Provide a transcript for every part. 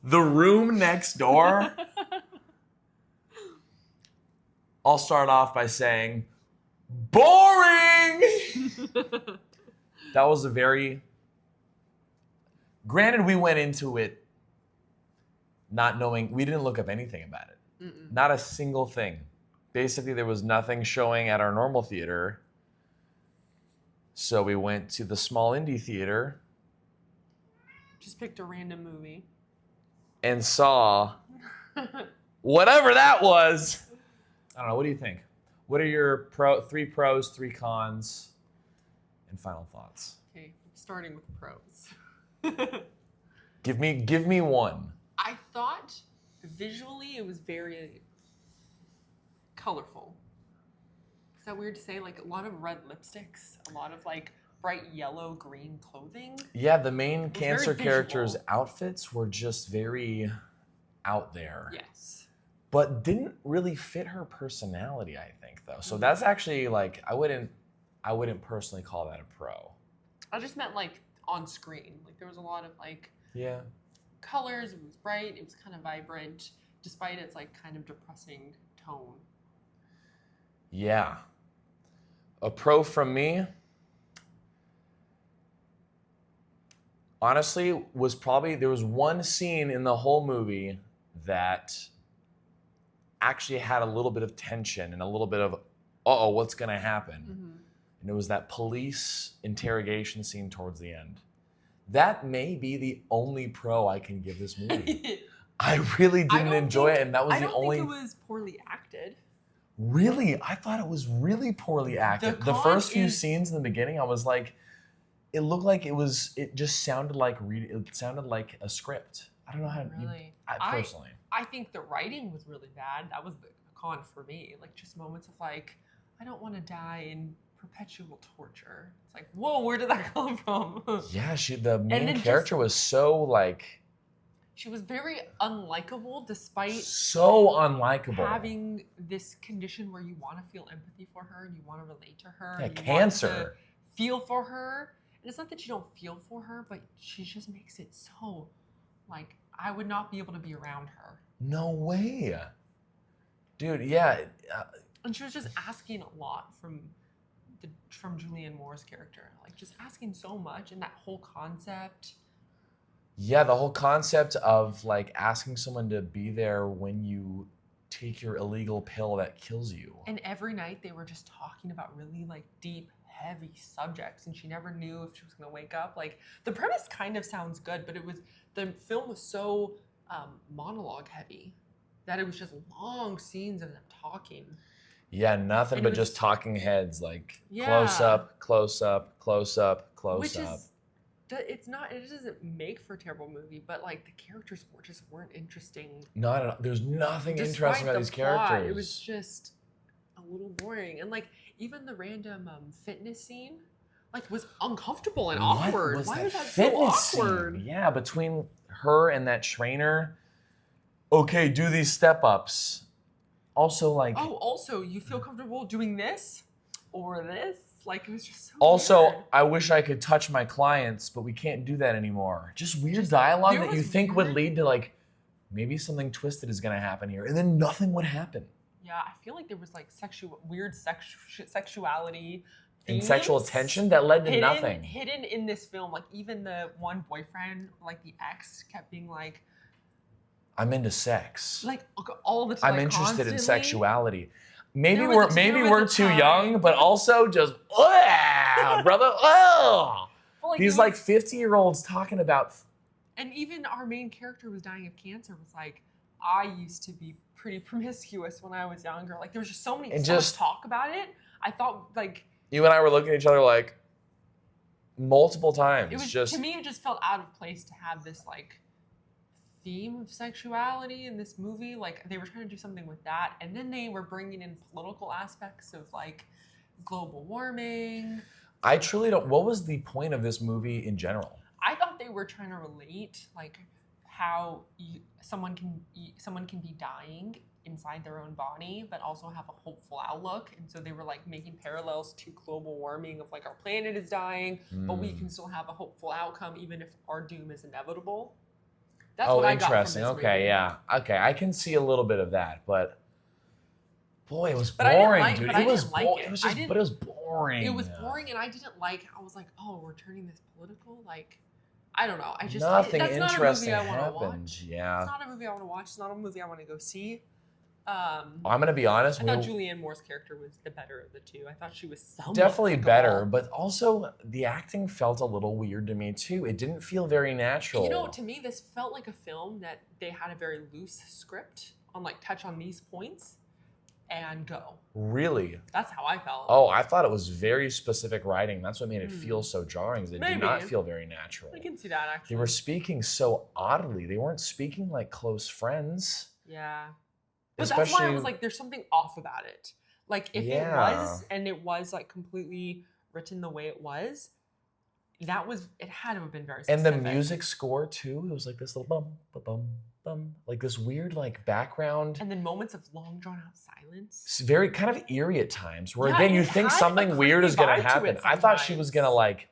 The room next door. I'll start off by saying, boring! That was a very... Granted, we went into it not knowing... We didn't look up anything about it. Mm-mm. Not a single thing. Basically, there was nothing showing at our normal theater. So we went to the small indie theater. Just picked a random movie. And saw whatever that was. I don't know. What do you think? What are your three pros, three cons, and final thoughts? Okay, starting with pros. Give me one. I thought visually it was very colorful. Is that weird to say? Like a lot of red lipsticks, a lot of like bright yellow, green clothing. Yeah, the main It was cancer very character's visual. outfits were just very out there. Yes. But didn't really fit her personality, I think, though. So Mhm. that's actually like I wouldn't personally call that a pro. I just meant like on screen. Like there was a lot of like Yeah. colors. It was bright. It was kind of vibrant, despite its like kind of depressing tone. Yeah. A pro from me, honestly, was probably there was one scene in the whole movie that actually had a little bit of tension and a little bit of, uh-oh, what's going to happen? Mm-hmm. And it was that police interrogation scene towards the end. That may be the only pro I can give this movie. I really didn't enjoy it, and that was the only... I don't think it was poorly acted. Really? I thought it was really poorly acted. The con first few is- scenes in the beginning, I was like, it looked like it just sounded like it sounded like a script. I don't know how to, Really? personally. I think the writing was really bad. That was the con for me. Like just moments of like, I don't want to die in perpetual torture. It's like, whoa, where did that come from? Yeah, the main then character was so like She was very unlikable despite so unlikable. having this condition where you want to feel empathy for her and you want to relate to her. Yeah, and you cancer. Want to feel for her. And it's not that you don't feel for her, but she just makes it so like I would not be able to be around her. No way. Dude, yeah. And she was just asking a lot from Julianne Moore's character. Like just asking so much and that whole concept. Yeah, the whole concept of like asking someone to be there when you take your illegal pill that kills you. And every night they were just talking about really like deep, heavy subjects, and she never knew if she was gonna wake up. Like the premise kind of sounds good, but the film was so monologue heavy that it was just long scenes of them talking. Yeah, nothing And but it just was- talking heads, like Yeah. close up, close up, close up, close Which up. is, it doesn't make for a terrible movie, but like the characters weren't interesting. Not at all. There's nothing Despite interesting about the these plot, characters. It was just a little boring, and like even the random fitness scene, like was uncomfortable and What awkward. was Why that was that so fitness scene? awkward? Yeah, between her and that trainer. Okay, do these step ups. Also, like. Oh, also, you feel comfortable doing this or this? Like it was just so. Also, weird. I wish I could touch my clients, but we can't do that anymore. Just weird dialogue there that you was think would weird- lead to like maybe something twisted is gonna happen here, and then nothing would happen. Yeah, I feel like there was like weird sexuality. And sexual themes tension that led to hidden, nothing. Hidden in this film, like even the one boyfriend, like the ex, kept being like I'm into sex. all the time. I'm like, interested in constantly. sexuality. Maybe There was we're a- maybe there we're was a too time- young, but also just brother. Oh. But, like, These it like was- 50-year-olds talking about. and even our main character was dying of cancer. Was like, I used to be pretty promiscuous when I was younger. Like there was just so many And so much just- talk about it. I thought like You and I were looking at each other like multiple times. it was just to me it just felt out of place to have this like theme of sexuality in this movie. Like they were trying to do something with that, and then they were bringing in political aspects of like global warming. I truly don't. What was the point of this movie in general? I thought they were trying to relate like how someone can be dying inside their own body, but also have a hopeful outlook. And so they were like making parallels to global warming of like our planet is dying, but we can still have a hopeful outcome even if our doom is inevitable. That's Oh, what I got from interesting. this Okay, movie. yeah. Okay, I can see a little bit of that, but boy, it was But I didn't boring, like- dude. but I It was didn't like boring. it. It was I just, didn't- but it was boring. It was boring, and I didn't like. I was like, oh, we're turning this political. Like, I don't know. I just Nothing that's interesting not a movie I want to happened. watch. Yeah. It's not a movie I want to watch. It's not a movie I want to go see. I'm gonna be honest. I thought Julianne Moore's character was the better of the two. I thought she was somewhat Definitely likable. better, but also the acting felt a little weird to me too. It didn't feel very natural. You know, to me, this felt like a film that they had a very loose script on, like, touch on these points and go. Really? That's how I felt. Oh, I thought it was very specific writing. That's what made it feel Hmm. so jarring. It did Maybe. not feel very natural. I can see that, actually. They were speaking so oddly. They weren't speaking like close friends. Yeah. But that's why I Especially- was like, there's something off about it. Like, if it was, and it was, like, completely written the way it was, it had to have been very And specific. the music score too. It was like this little bum, bum, bum, like this weird like background. And then moments of long drawn out silence. It's very kind of eerie at times. Where Yeah, again, you it think had a something weird is gonna creepy vibe to happen. it I thought she was gonna sometimes. like.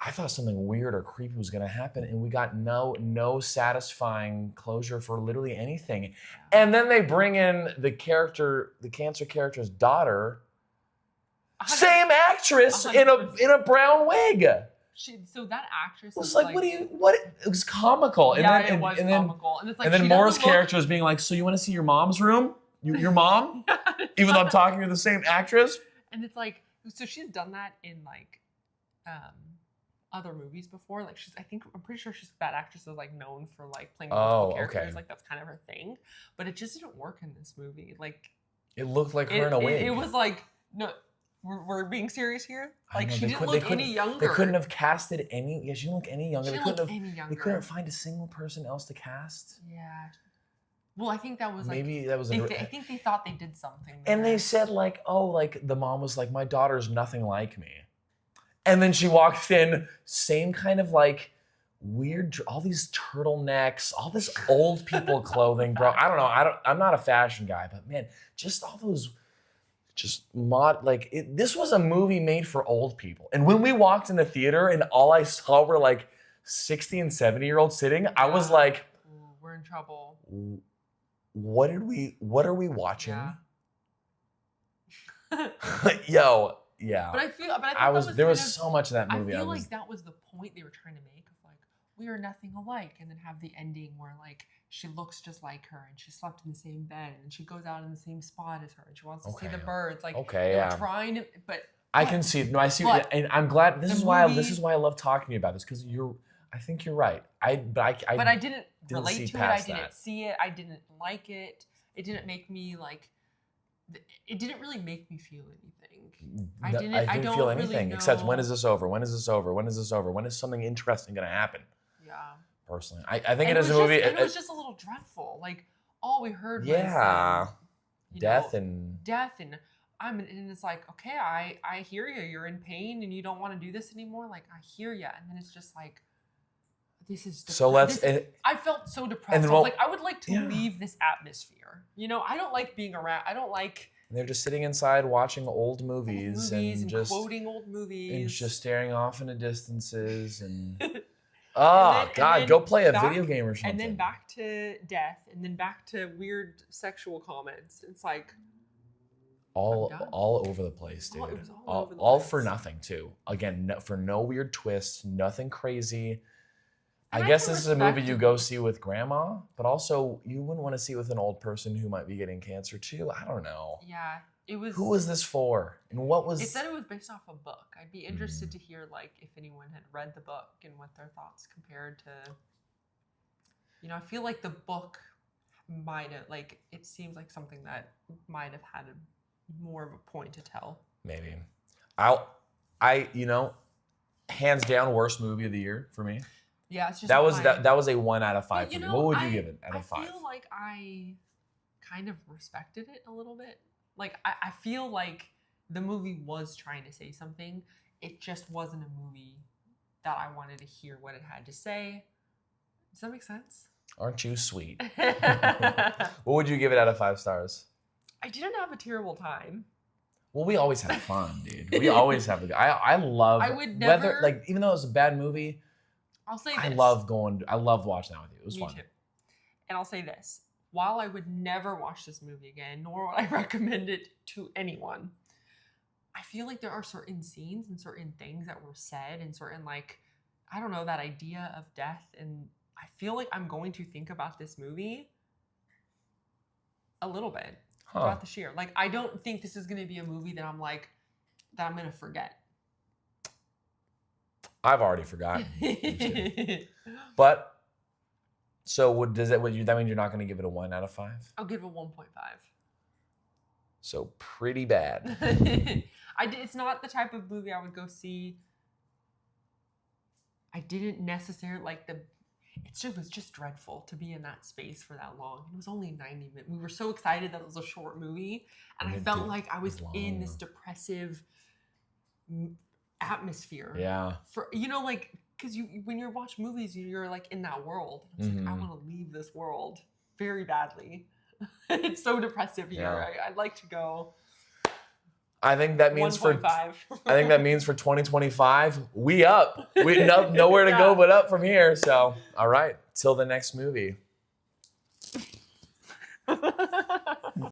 I thought something weird or creepy was gonna happen, and we got no satisfying closure for literally anything. And then they bring in the cancer character's daughter, same actress in a brown wig. It So that actress was is like, what? It was comical. And yeah, then, it was and then, comical. And it's like, and then she Moore's doesn't look- character is being like, so you want to see your mom's room? Your mom? Even though I'm talking to the same actress? And it's like, so she's done that in, like, other movies before. Like, I'm pretty sure that actress is, like, known for, like, playing multiple characters. okay. Like, that's kind of her thing. But it just didn't work in this movie. Like, It looked like her in a wig. it was like, no, we're being serious here. I Like, know, she they didn't could- they look any couldn't- younger. They couldn't have casted any. Yeah, she didn't look any younger. She They didn't couldn't look have. any younger. They couldn't find a single person else to cast. Yeah. Well, I think that was, like, Maybe that was. I think they thought they did something. And there. they said like, oh, like the mom was like, my daughter's nothing like me. And then she walks in, same kind of like weird, all these turtlenecks, all this old people clothing, bro. I don't know. I'm not a fashion guy, but man, just all those, this was a movie made for old people. And when we walked in the theater and all I saw were like 60 and 70-year-olds sitting, I was Yeah. like, Ooh, we're in trouble. what are we watching? Yeah. Yo, yeah. But I thought there that was kind of- so much of that movie. I feel like that was the point they were trying to make of, like, we are nothing alike, and then have the ending where, like, she looks just like her and she slept in the same bed and she goes out in the same spot as her and she wants to see the Okay. birds. Like, Okay, they yeah. were trying to, but I can see it. No, I see, But and I'm glad. This the is why. movie- This is why I love talking to you about this because I think you're right. but I didn't didn't relate see to it. I past didn't that. see it. I didn't like it. It didn't make me like. It didn't really make me feel anything. I No, didn't. I I didn't don't feel really anything except when know- is this over? When is this over? When is this over? When is something interesting going to happen? Yeah. Personally, I think And it is a was movie. Just, and it was just a little dreadful. Like, all we heard was Yeah. you Death know, and death, and and it's like, okay, I hear you. You're in pain and you don't want to do this anymore. Like, I hear you. And then it's just like, this is so let's. this- I felt so depressed. then I was like, I would like to yeah. leave this atmosphere. You know, I don't like being around. I don't like they're just sitting inside watching old movies, movies and and just quoting old movies and just staring off into distances and. And Oh then- God! and Go play a back- video game or something. and then back to death, and then back to weird sexual comments. It's like, I'm done. all over the place, dude. Oh, it was all over the all place. for nothing too. Again, for no weird twists, nothing crazy. And I I guess can this is a movie you respect- go see with grandma, but also you wouldn't want to see it with an old person who might be getting cancer too. I don't know. yeah, it was. Who was this for? And what was? It said it was based off a book. I'd be interested Mm. to hear, like, if anyone had read the book and what their thoughts compared to. You know, I feel like the book might have, like, it seems like something that might have had more of a point to tell. Maybe. Hands down, worst movie of the year for me. Yeah, it's just That was mine. that was a 1 out of 5 But, for you me. know, What would you I- give it out of 5? I feel like I kind of respected it a little bit. Like, I feel like the movie was trying to say something. It just wasn't a movie that I wanted to hear what it had to say. Does that make sense? Aren't you sweet? I What would you give it out of 5 stars? didn't have a terrible time. Well, we always have fun, dude. We always have. I love. I would whether never- like even though it was a bad movie, I'll say this. I love watching that with you. It was Me fun. too. And I'll say this. While I would never watch this movie again, nor would I recommend it to anyone, I feel like there are certain scenes and certain things that were said and certain, like, I don't know, that idea of death. And I feel like I'm going to think about this movie a little bit throughout this year. Like, I don't think this is going to be a movie that I'm like, that I'm going to forget. I've already forgotten. But so that mean you're not going to give it a 1 out of 5? I'll give it a 1.5. So pretty bad. It's not the type of movie I would go see. I didn't necessarily like it was just dreadful to be in that space for that long. It was only 90 minutes. We were so excited that it was a short movie, and I felt like I was in this depressive atmosphere. Yeah. Because when you watch movies, you're like in that world. I was like, I want to leave this world very badly. It's so depressive here. Yeah. I'd like to go. I think that means 1.5. I think that means for 2025, we up. We nowhere to go but up from here. So, all right, till the next movie.